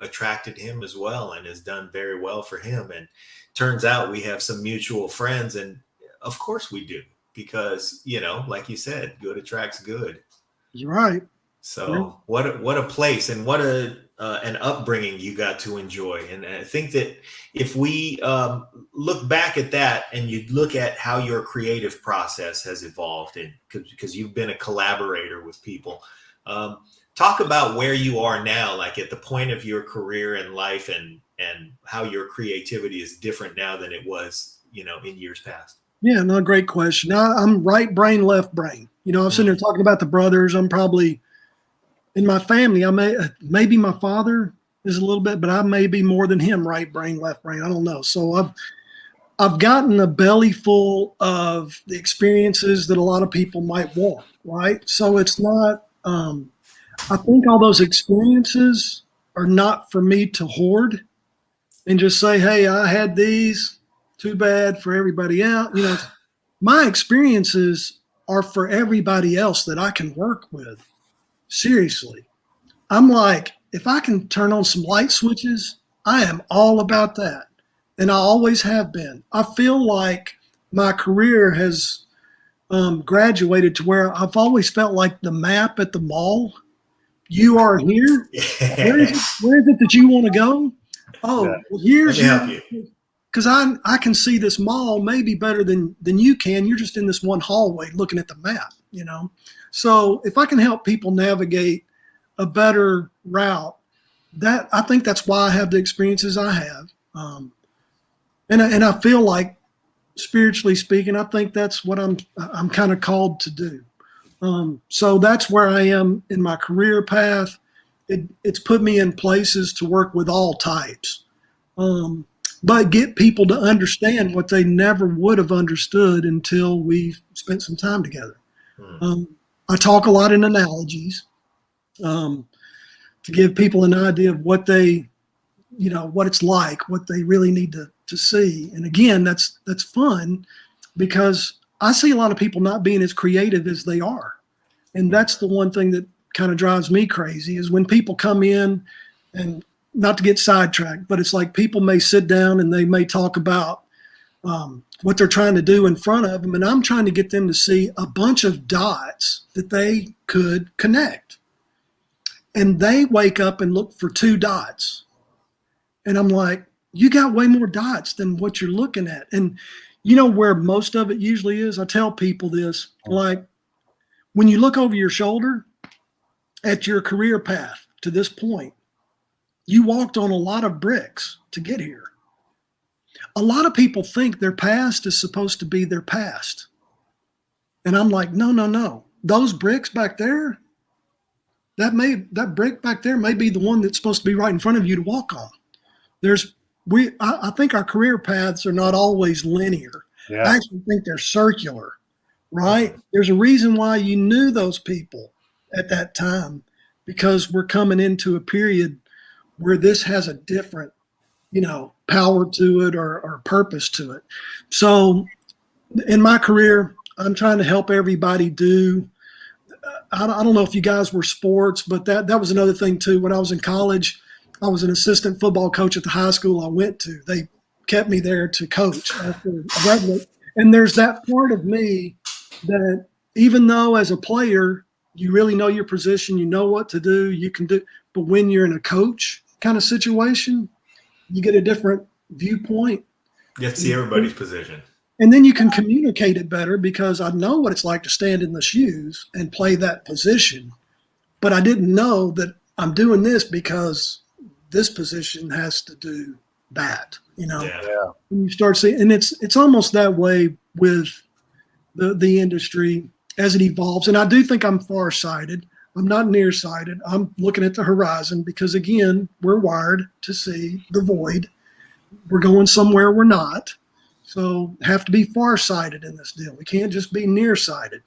C: attracted him as well, and has done very well for him. And turns out we have some mutual friends, and of course we do, because like you said, good attracts good.
A: You're right.
C: So what a place, and what an upbringing you got to enjoy. And I think that if we look back at that, and you look at how your creative process has evolved, and because you've been a collaborator with people, talk about where you are now, like at the point of your career and life, and how your creativity is different now than it was, in years past.
A: Yeah, no, great question. I'm right brain, left brain. I'm sitting there talking about the brothers. I'm probably, in my family, maybe my father is a little bit, but I may be more than him, right brain, left brain. I don't know. So I've gotten a belly full of the experiences that a lot of people might want, right? So it's not, I think all those experiences are not for me to hoard and just say, hey, I had these, too bad for everybody else. My experiences are for everybody else that I can work with. Seriously. I'm like, if I can turn on some light switches, I am all about that. And I always have been. I feel like my career has graduated to where I've always felt like the map at the mall. You are here. Where is it that you want to go? Oh, well, here's your, because I can see this mall maybe better than you can. You're just in this one hallway looking at the map, So if I can help people navigate a better route, that I think that's why I have the experiences I have. And I feel like, spiritually speaking, I think that's what I'm kind of called to do. So that's where I am in my career path. It's put me in places to work with all types. But get people to understand what they never would have understood until we spent some time together. I talk a lot in analogies to give people an idea of what they, what it's like, what they really need to see. And again, that's fun because I see a lot of people not being as creative as they are. And that's the one thing that kind of drives me crazy is when people come in, and not to get sidetracked, but it's like people may sit down and they may talk about what they're trying to do in front of them. And I'm trying to get them to see a bunch of dots that they could connect. And they wake up and look for 2 dots. And I'm like, you got way more dots than what you're looking at. And where most of it usually is? I tell people this, like when you look over your shoulder at your career path to this point, you walked on a lot of bricks to get here. A lot of people think their past is supposed to be their past. And I'm like, no. Those bricks back there, that brick back there may be the one that's supposed to be right in front of you to walk on. I think our career paths are not always linear. Yeah. I actually think they're circular, right? There's a reason why you knew those people at that time, because we're coming into a period where this has a different, power to it or purpose to it. So in my career, I'm trying to help everybody do, I don't know if you guys were sports, but that was another thing too. When I was in college, I was an assistant football coach at the high school I went to. They kept me there to coach after I graduated. And there's that part of me that even though as a player, you really know your position, you know what to do, you can do, but when you're in a coach kind of situation, you get a different viewpoint.
C: You have to see everybody's position.
A: And then you can communicate it better because I know what it's like to stand in the shoes and play that position. But I didn't know that I'm doing this because this position has to do that,
B: Yeah.
A: And you start seeing, and it's almost that way with the industry. as it evolves. And I do think I'm farsighted. I'm not nearsighted. I'm looking at the horizon because, again, we're wired to see the void. We're going somewhere we're not. So have to be farsighted in this deal. We can't just be nearsighted.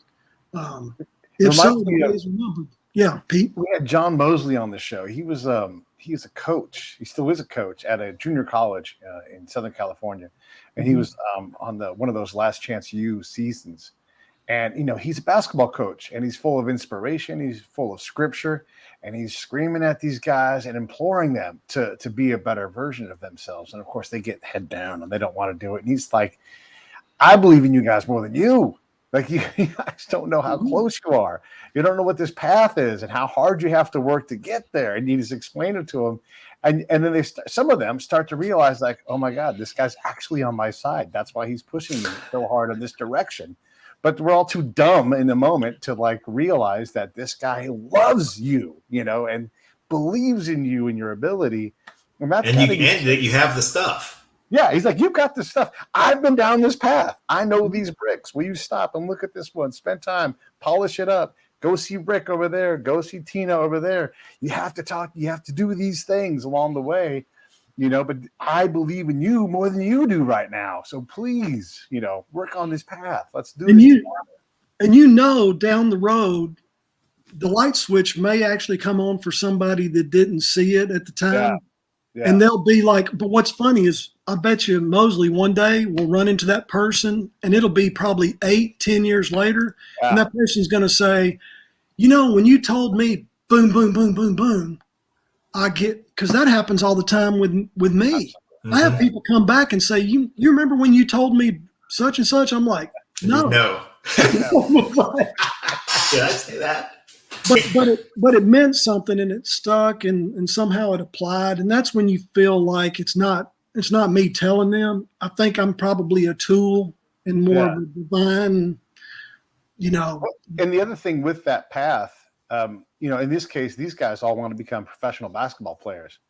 A: If so, the days are numbered. Yeah, Pete.
B: We had John Mosley on the show. He's a coach. He still is a coach at a junior college in Southern California, and he was on one of those Last Chance U seasons. And he's a basketball coach, and he's full of inspiration. He's full of scripture, and he's screaming at these guys and imploring them to be a better version of themselves. And of course, they get head down and they don't want to do it. And he's like, "I believe in you guys more than you. Like you guys don't know how close you are. You don't know what this path is and how hard you have to work to get there." And you just explain it to them. And then some of them start to realize, like, oh my God, this guy's actually on my side. That's why he's pushing me so hard in this direction. But we're all too dumb in the moment to like realize that this guy loves you, and believes in you and your ability. And that
C: you have the stuff.
B: Yeah, he's like, "You've got this stuff. I've been down this path. I know these bricks. Will you stop and look at this one? Spend time, polish it up. Go see Rick over there. Go see Tina over there. You have to talk. You have to do these things along the way, but I believe in you more than you do right now. So please, work on this path. Let's do this."
A: And down the road, the light switch may actually come on for somebody that didn't see it at the time.
B: Yeah. Yeah.
A: And they'll be like, but what's funny is I bet you Mosley one day will run into that person and it'll be probably 8-10 years later. Yeah. And that person's going to say, when you told me boom, boom, boom, boom, boom, because that happens all the time with me. Mm-hmm. I have people come back and say, you remember when you told me such and such? I'm like, no.
C: No. Did I say that?
A: But it meant something and it stuck and somehow it applied. And that's when you feel like it's not me telling them. I think I'm probably a tool and more of a divine,
B: And the other thing with that path, in this case, these guys all want to become professional basketball players.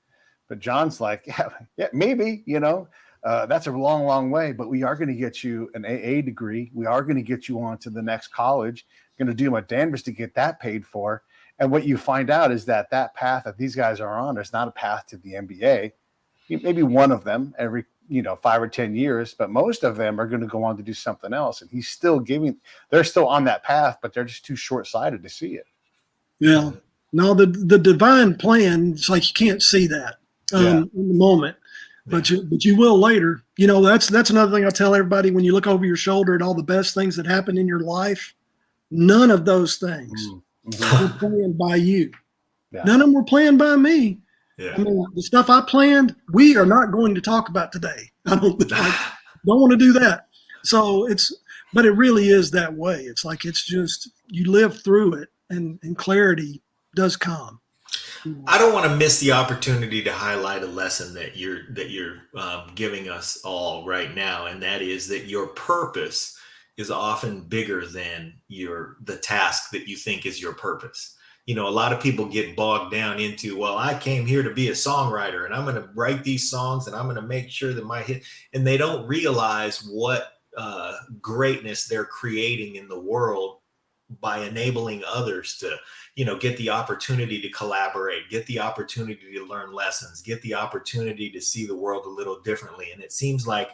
B: But John's like, yeah, maybe, that's a long, long way. But we are going to get you an AA degree. We are going to get you on to the next college. Going to do my Danvers to get that paid for. And what you find out is that path that these guys are on is not a path to the NBA. Maybe one of them every 5 or 10 years, but most of them are going to go on to do something else. And they're still on that path, but they're just too short-sighted to see it.
A: Yeah. No, the divine plan, it's like you can't see that in the moment, but you will later. That's another thing I tell everybody when you look over your shoulder at all the best things that happen in your life. None of those things were planned by you. Yeah. None of them were planned by me. Yeah. I mean, the stuff I planned, we are not going to talk about today. I don't want to do that. So but it really is that way. It's like, it's just, you live through it and clarity does come.
C: I don't want to miss the opportunity to highlight a lesson that you're giving us all right now. And that is that your purpose is often bigger than the task that you think is your purpose. A lot of people get bogged down into, well, I came here to be a songwriter and I'm going to write these songs and I'm going to make sure that my hit, and they don't realize what greatness they're creating in the world by enabling others to, get the opportunity to collaborate, get the opportunity to learn lessons, get the opportunity to see the world a little differently. And it seems like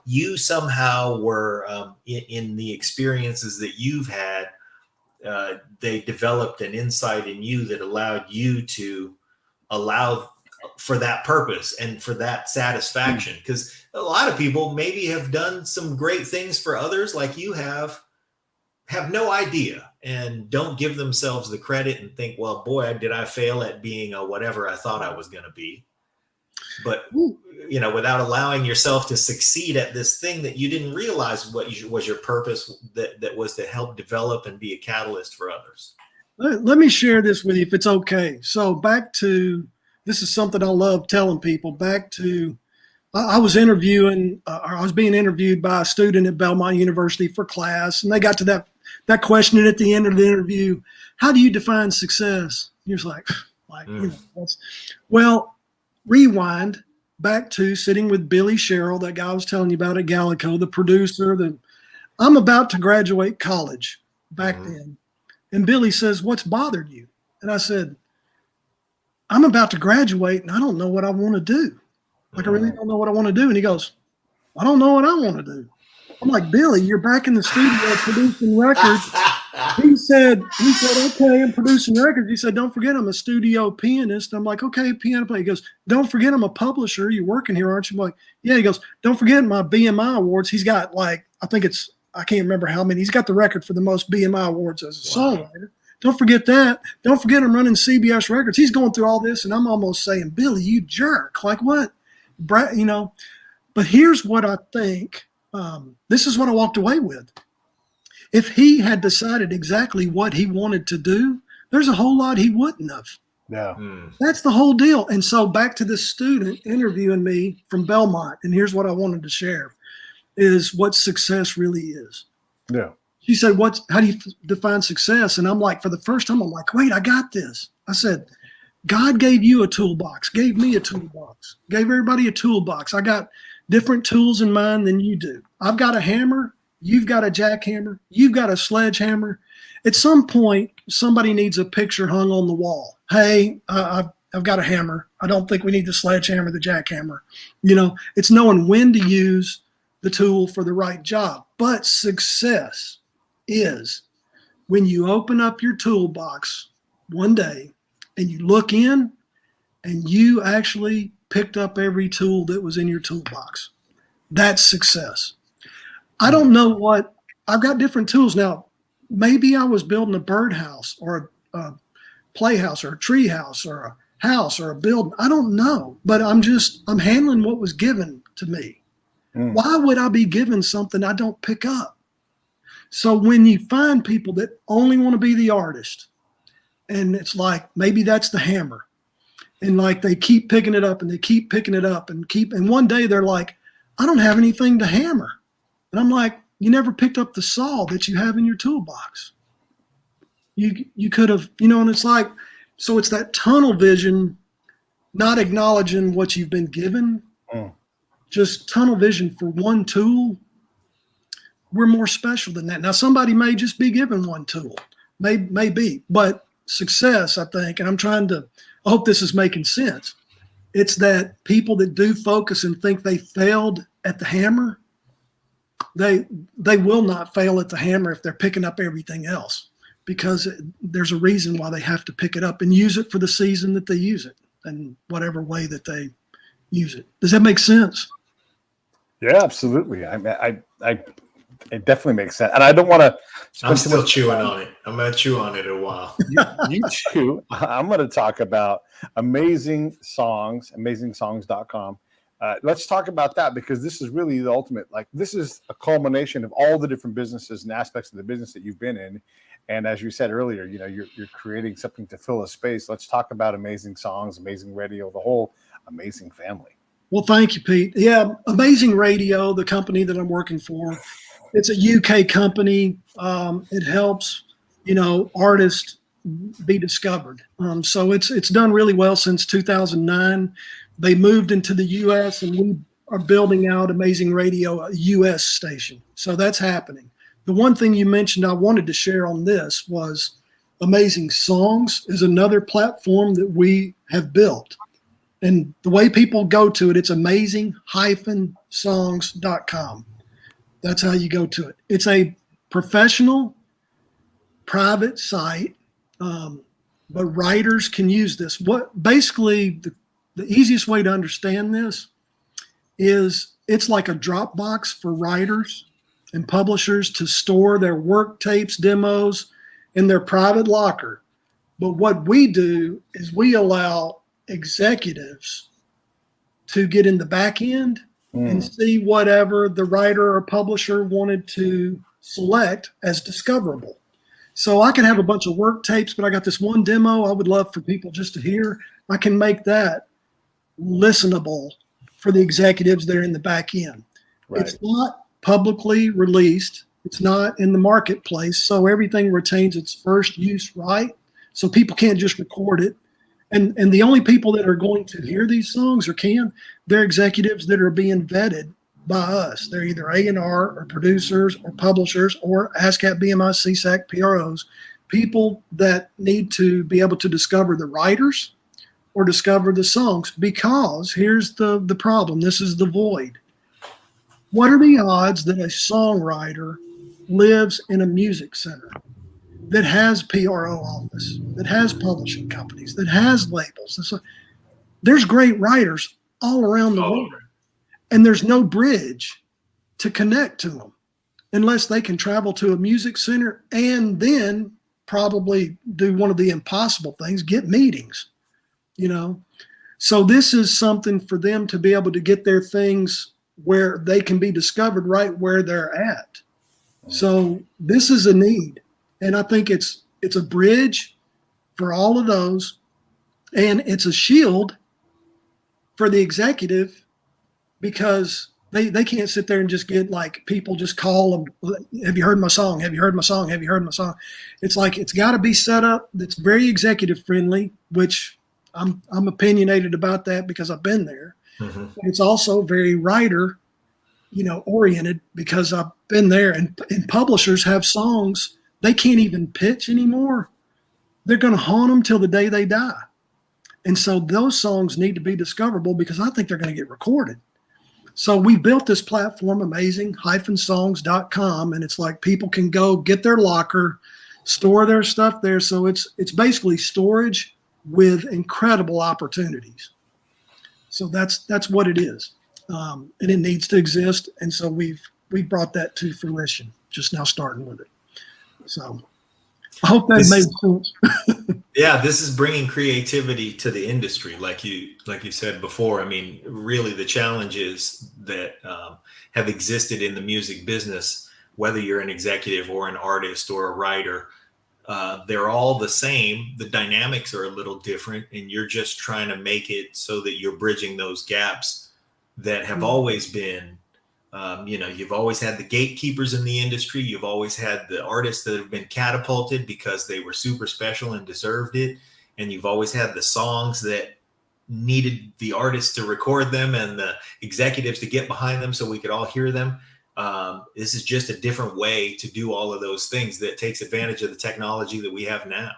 C: you somehow were in the experiences that you've had, they developed an insight in you that allowed you to allow for that purpose and for that satisfaction. Because a lot of people maybe have done some great things for others like you have no idea and don't give themselves the credit and think, well, boy, did I fail at being a whatever I thought I was going to be. But, without allowing yourself to succeed at this thing that you didn't realize what was your purpose, that was to help develop and be a catalyst for others.
A: Let me share this with you if it's okay. So this is something I love telling people. I was being interviewed by a student at Belmont University for class, and they got to that question at the end of the interview, how do you define success? You're just like, rewind back to sitting with Billy Sherrill, that guy I was telling you about at Gallico, the producer. I'm about to graduate college. back then. And Billy says, "What's bothered you?" And I said, "I'm about to graduate and I don't know what I want to do. Like, I really don't know what I want to do." And he goes, "I don't know what I want to do." I'm like, "Billy, you're back in the studio producing records." He said, "Okay, I'm producing records." He said, "Don't forget I'm a studio pianist." I'm like, "Okay, piano player." He goes, "Don't forget I'm a publisher. You're working here, aren't you?" I'm like, "Yeah." He goes, "Don't forget my BMI awards." He's got like, I can't remember how many. He's got the record for the most BMI awards as a songwriter. Don't forget that. Don't forget I'm running CBS Records. He's going through all this, and I'm almost saying, "Billy, you jerk. Like what?" You know, but here's what I think. This is what I walked away with. If he had decided exactly what he wanted to do, there's a whole lot he wouldn't have.
B: Yeah.
A: That's the whole deal. And so back to this student interviewing me from Belmont, and here's what I wanted to share, is what success really is.
B: Yeah.
A: She said, how do you define success? And I'm like, for the first time, I'm like, wait, I got this. I said, God gave you a toolbox, gave me a toolbox, gave everybody a toolbox. I got different tools in mind than you do. I've got a hammer. You've got a jackhammer. You've got a sledgehammer. At some point, somebody needs a picture hung on the wall. Hey, I've got a hammer. I don't think we need the sledgehammer, the jackhammer. You know, it's knowing when to use the tool for the right job. But success is when you open up your toolbox one day and you look in and you actually picked up every tool that was in your toolbox. That's success. I don't know what, I've got different tools now. Maybe I was building a birdhouse or a playhouse or a tree house or a house or a building. I don't know, but I'm handling what was given to me. Why would I be given something I don't pick up? So when you find people that only want to be the artist, and it's like, maybe that's the hammer, and like they keep picking it up and they keep picking it up and one day they're like, I don't have anything to hammer. And I'm like, you never picked up the saw that you have in your toolbox. You could have, you know, and it's like, so it's that tunnel vision, not acknowledging what you've been given, just tunnel vision for one tool. We're more special than that. Now, somebody may just be given one tool, may be, but success, I think, and I hope this is making sense. It's that people that do focus and think they failed at the hammer, they will not fail at the hammer if they're picking up everything else, because there's a reason why they have to pick it up and use it for the season that they use it and whatever way that they use it. Does that make sense?
B: Yeah, absolutely. It definitely makes sense. And I don't want to.
C: I'm still chewing on it. I'm going to chew on it a while.
B: You chew. I'm going to talk about amazing songs, amazingsongs.com. Let's talk about that, because this is really the ultimate. Like, this is a culmination of all the different businesses and aspects of the business that you've been in. And as you said earlier, you know, you're creating something to fill a space. Let's talk about Amazing Songs, Amazing Radio, the whole amazing family.
A: Well, thank you, Pete. Yeah, Amazing Radio, the company that I'm working for, it's a UK company. It helps, you know, artists be discovered. So it's done really well since 2009. They moved into the US and we are building out Amazing Radio, a US station. So that's happening. The one thing you mentioned I wanted to share on this was Amazing Songs is another platform that we have built. And the way people go to it, it's amazing-songs.com. That's how you go to it. It's a professional, private site, but writers can use this. Basically, the easiest way to understand this is it's like a Dropbox for writers and publishers to store their work tapes, demos in their private locker. But what we do is we allow executives to get in the back end and see whatever the writer or publisher wanted to select as discoverable. So I can have a bunch of work tapes, but I got this one demo I would love for people just to hear. I can make that listenable for the executives that are in the back end. Right. It's not publicly released. It's not in the marketplace. So everything retains its first use right. So people can't just record it. And the only people that are going to hear these songs they're executives that are being vetted by us. They're either A&R or producers or publishers or ASCAP, BMI, CSAC, PROs, people that need to be able to discover the writers or discover the songs, because here's the problem. This is the void. What are the odds that a songwriter lives in a music center that has PRO office, that has publishing companies, that has labels? There's great writers all around the world, and there's no bridge to connect to them unless they can travel to a music center and then probably do one of the impossible things, get meetings, you know? So this is something for them to be able to get their things where they can be discovered right where they're at. So this is a need. And I think it's a bridge for all of those. And it's a shield for the executive, because they can't sit there and just get like people just call them, have you heard my song? Have you heard my song? Have you heard my song? It's like, it's got to be set up that's very executive friendly, which I'm opinionated about that because I've been there.
C: Mm-hmm.
A: It's also very writer, oriented, because I've been there, and publishers have songs they can't even pitch anymore. They're going to haunt them till the day they die. And so those songs need to be discoverable, because I think they're going to get recorded. So we built this platform, amazing-songs.com, and it's like people can go get their locker, store their stuff there. So it's basically storage with incredible opportunities. So that's what it is. And it needs to exist. And so we brought that to fruition, just now starting with it. So I hope that made sense.
C: Yeah, this is bringing creativity to the industry, like you said before. I mean, really, the challenges that have existed in the music business, whether you're an executive or an artist or a writer, they're all the same. The dynamics are a little different, and you're just trying to make it so that you're bridging those gaps that have always been. You've always had the gatekeepers in the industry. You've always had the artists that have been catapulted because they were super special and deserved it. And you've always had the songs that needed the artists to record them and the executives to get behind them so we could all hear them. This is just a different way to do all of those things that takes advantage of the technology that we have now.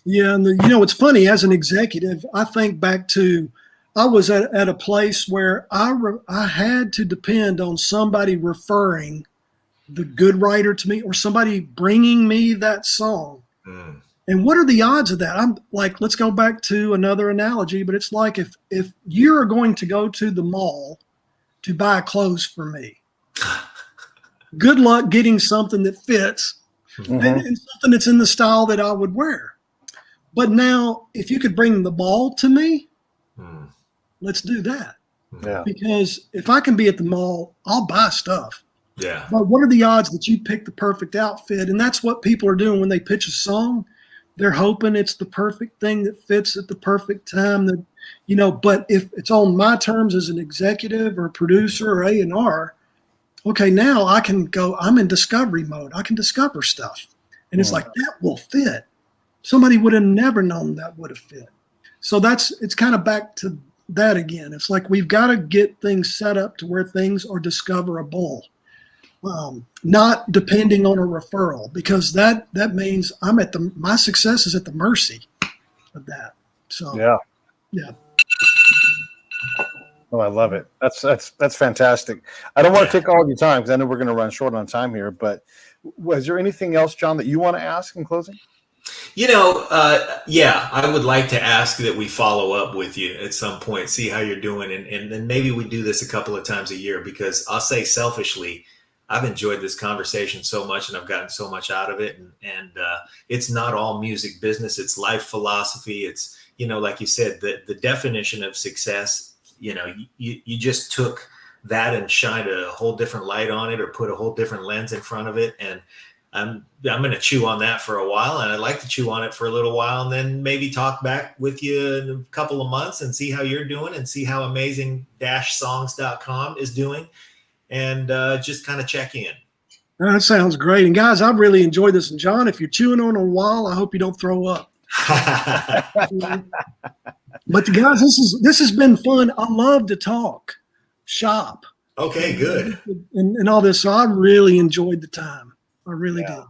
A: Yeah. And it's funny, as an executive, I think back to, I was at a place where I had to depend on somebody referring the good writer to me, or somebody bringing me that song. Mm. And what are the odds of that? I'm like, let's go back to another analogy, but it's like if you're going to go to the mall to buy clothes for me, good luck getting something that fits and something that's in the style that I would wear. But now, if you could bring the mall to me, let's do that.
B: Yeah.
A: Because if I can be at the mall, I'll buy stuff.
C: Yeah.
A: But what are the odds that you pick the perfect outfit? And that's what people are doing when they pitch a song. They're hoping it's the perfect thing that fits at the perfect time. That, but if it's on my terms as an executive or producer or A&R, okay, now I can go, I'm in discovery mode. I can discover stuff. And it's like, that will fit. Somebody would have never known that would have fit. So it's kind of back to that again. It's like we've got to get things set up to where things are discoverable, not depending on a referral, because that means my success is at the mercy of that. So
B: yeah. Oh, I love it. That's fantastic. I don't want to take all of your time, because I know we're going to run short on time here. But was there anything else, John, that you want to ask in closing?
C: I would like to ask that we follow up with you at some point, see how you're doing. And then maybe we do this a couple of times a year, because I'll say selfishly, I've enjoyed this conversation so much and I've gotten so much out of it. And it's not all music business. It's life philosophy. It's, like you said, the definition of success, you just took that and shined a whole different light on it, or put a whole different lens in front of it. And I'm going to chew on that for a while, and I'd like to chew on it for a little while, and then maybe talk back with you in a couple of months and see how you're doing, and see how amazing-songs.com is doing, and just kind of check in.
A: That sounds great. And guys, I've really enjoyed this. And John, if you're chewing on a wall, I hope you don't throw up. But guys, this has been fun. I love to talk shop.
C: Okay, good.
A: And all this. So I really enjoyed the time. I really
B: Yeah.
A: did.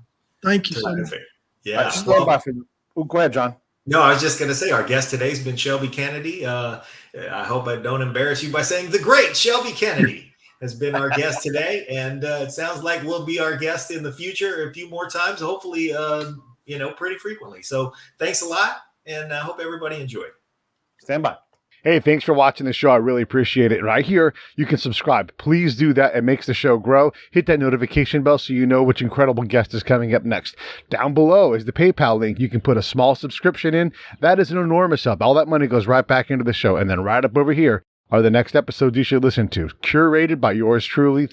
A: Thank you so much.
C: Terrific.
B: All
C: Yeah.
B: right, stand by for. Oh, go ahead, John.
C: No, I was just going to say our guest today has been Shelby Kennedy. I hope I don't embarrass you by saying the great Shelby Kennedy has been our guest today, and it sounds like will be our guest in the future a few more times, hopefully, pretty frequently. So thanks a lot, and I hope everybody enjoyed.
B: Stand by. Hey, thanks for watching the show. I really appreciate it. Right here, you can subscribe. Please do that. It makes the show grow. Hit that notification bell so you know which incredible guest is coming up next. Down below is the PayPal link. You can put a small subscription in. That is an enormous help. All that money goes right back into the show. And then right up over here are the next episodes you should listen to, curated by yours truly.